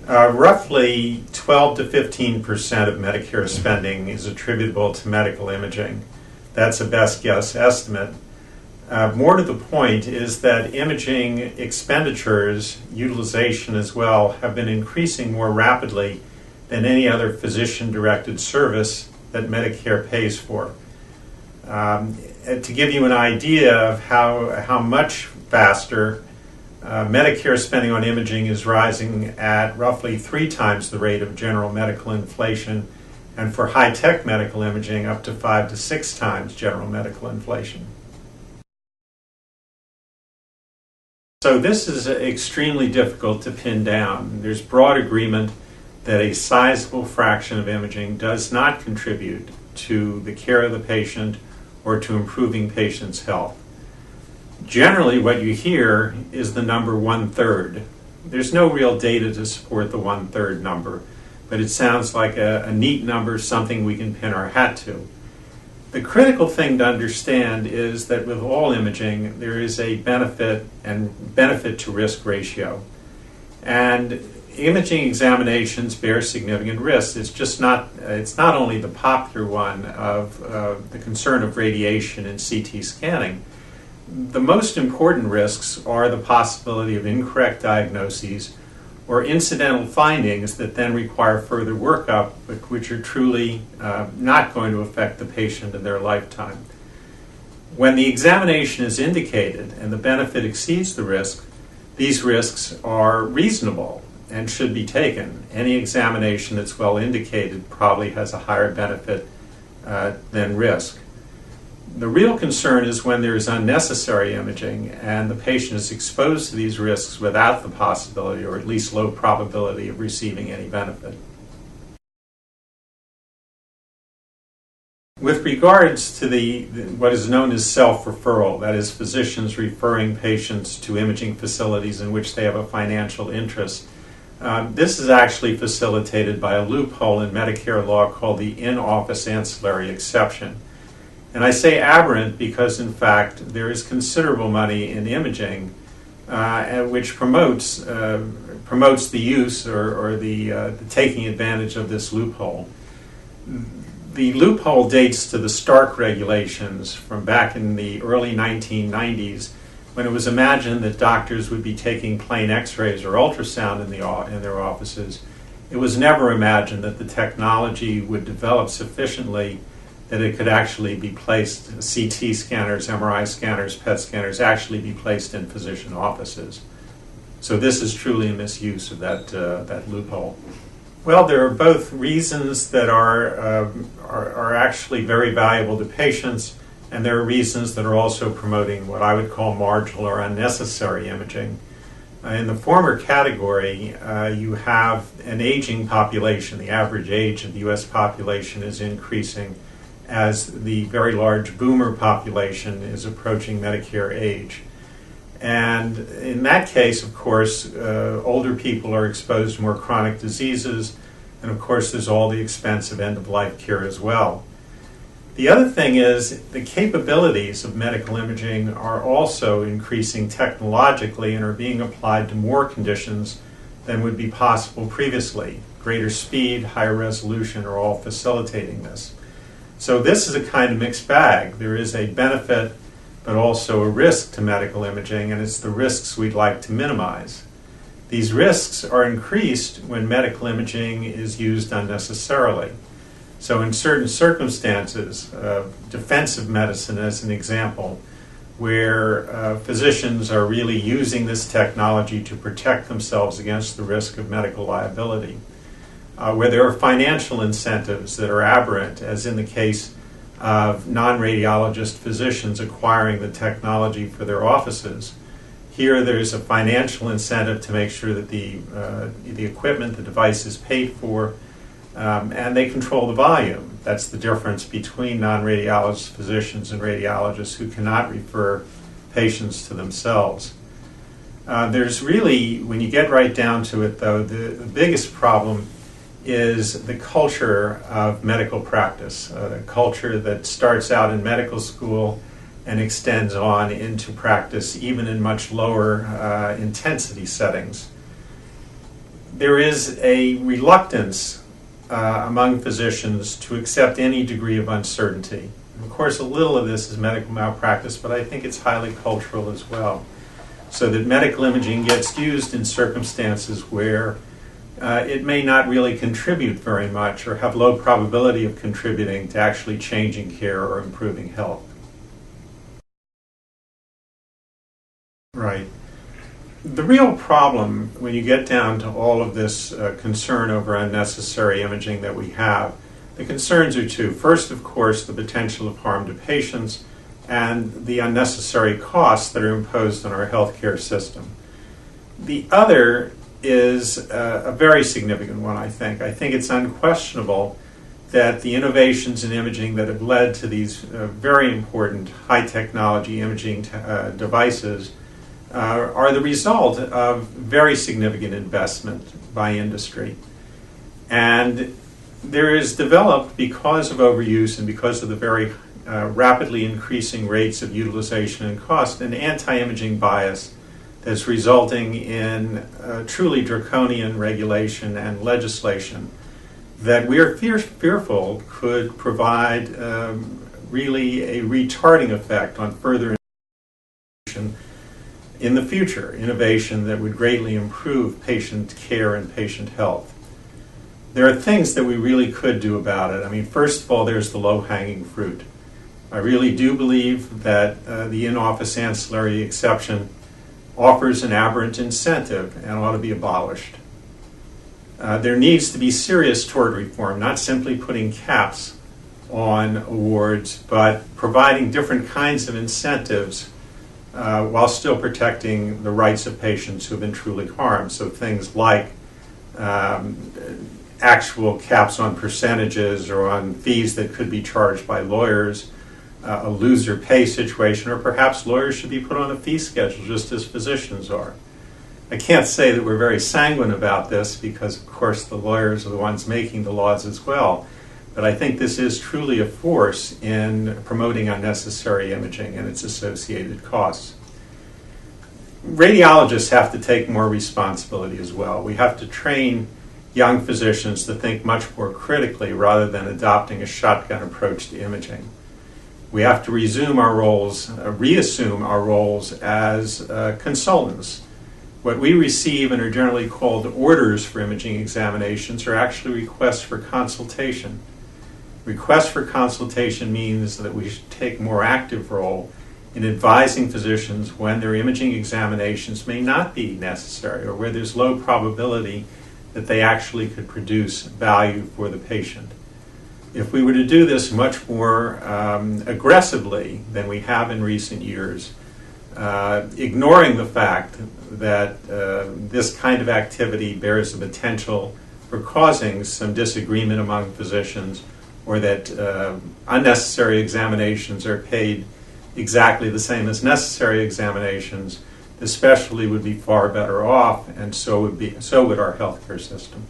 Roughly 12 to 15% of Medicare spending is attributable to medical imaging. That's a best guess estimate. More to the point is that imaging expenditures, utilization as well, have been increasing more rapidly than any other physician-directed service that Medicare pays for. To give you an idea of how much faster Medicare spending on imaging is rising at roughly 3 times the rate of general medical inflation, and for high-tech medical imaging up to 5 to 6 times general medical inflation. So this is extremely difficult to pin down. There's broad agreement that a sizable fraction of imaging does not contribute to the care of the patient or to improving patients' health. Generally, what you hear is the number 1/3. There's no real data to support the 1/3 number, but it sounds like a neat number, something we can pin our hat to. The critical thing to understand is that with all imaging, there is a benefit to risk ratio. And imaging examinations bear significant risks. It's not only the popular one of the concern of radiation and CT scanning. The most important risks are the possibility of incorrect diagnoses or incidental findings that then require further workup, but which are truly not going to affect the patient in their lifetime. When the examination is indicated and the benefit exceeds the risk, these risks are reasonable and should be taken. Any examination that's well indicated probably has a higher benefit than risk. The real concern is when there is unnecessary imaging and the patient is exposed to these risks without the possibility, or at least low probability, of receiving any benefit. With regards to what is known as self-referral, that is, physicians referring patients to imaging facilities in which they have a financial interest, this is actually facilitated by a loophole in Medicare law called the in-office ancillary exception. And I say aberrant because, in fact, there is considerable money in imaging which promotes the use or the taking advantage of this loophole. The loophole dates to the Stark regulations from back in the early 1990s, when it was imagined that doctors would be taking plain x-rays or ultrasound in their offices. It was never imagined that the technology would develop sufficiently that it could actually be placed, CT scanners, MRI scanners, PET scanners, actually be placed in physician offices. So this is truly a misuse of that loophole. Well, there are both reasons that are actually very valuable to patients, and there are reasons that are also promoting what I would call marginal or unnecessary imaging. In the former category, you have an aging population. The average age of the U.S. population is increasing as the very large boomer population is approaching Medicare age. And in that case, of course, older people are exposed to more chronic diseases, and of course there's all the expense of end-of-life care as well. The other thing is the capabilities of medical imaging are also increasing technologically and are being applied to more conditions than would be possible previously. Greater speed, higher resolution are all facilitating this. So this is a kind of mixed bag. There is a benefit but also a risk to medical imaging, and it's the risks we'd like to minimize. These risks are increased when medical imaging is used unnecessarily. So in certain circumstances, defensive medicine as an example, where physicians are really using this technology to protect themselves against the risk of medical liability, where there are financial incentives that are aberrant, as in the case of non-radiologist physicians acquiring the technology for their offices. Here there's a financial incentive to make sure that the equipment, the device is paid for, and they control the volume. That's the difference between non-radiologist physicians and radiologists who cannot refer patients to themselves. There's really, when you get right down to it though, the biggest problem is the culture of medical practice, a culture that starts out in medical school and extends on into practice, even in much lower intensity settings. there is a reluctance among physicians to accept any degree of uncertainty. Of course, a little of this is medical malpractice, but I think it's highly cultural as well. So that medical imaging gets used in circumstances where it may not really contribute very much or have low probability of contributing to actually changing care or improving health. Right. The real problem when you get down to all of this concern over unnecessary imaging that we have, the concerns are two. First, of course, the potential of harm to patients and the unnecessary costs that are imposed on our healthcare system. The other is a very significant one, I think. I think it's unquestionable that the innovations in imaging that have led to these very important high-technology imaging devices are the result of very significant investment by industry. And there is developed, because of overuse and because of the very rapidly increasing rates of utilization and cost, an anti-imaging bias that's resulting in truly draconian regulation and legislation that we are fearful could provide really a retarding effect on further innovation in the future, innovation that would greatly improve patient care and patient health. There are things that we really could do about it. I mean, first of all, there's the low-hanging fruit. I really do believe that the in-office ancillary exception offers an aberrant incentive and ought to be abolished. There needs to be serious tort reform, not simply putting caps on awards, but providing different kinds of incentives while still protecting the rights of patients who have been truly harmed. So things like actual caps on percentages or on fees that could be charged by lawyers, a loser pay situation, or perhaps lawyers should be put on a fee schedule just as physicians are. I can't say that we're very sanguine about this because, of course, the lawyers are the ones making the laws as well. But I think this is truly a force in promoting unnecessary imaging and its associated costs. Radiologists have to take more responsibility as well. We have to train young physicians to think much more critically rather than adopting a shotgun approach to imaging. We have to reassume our roles as consultants. What we receive and are generally called orders for imaging examinations are actually requests for consultation. Requests for consultation means that we should take a more active role in advising physicians when their imaging examinations may not be necessary or where there's low probability that they actually could produce value for the patient. If we were to do this much more aggressively than we have in recent years, ignoring the fact that this kind of activity bears the potential for causing some disagreement among physicians, or that unnecessary examinations are paid exactly the same as necessary examinations, the specialty would be far better off, and so would our healthcare system.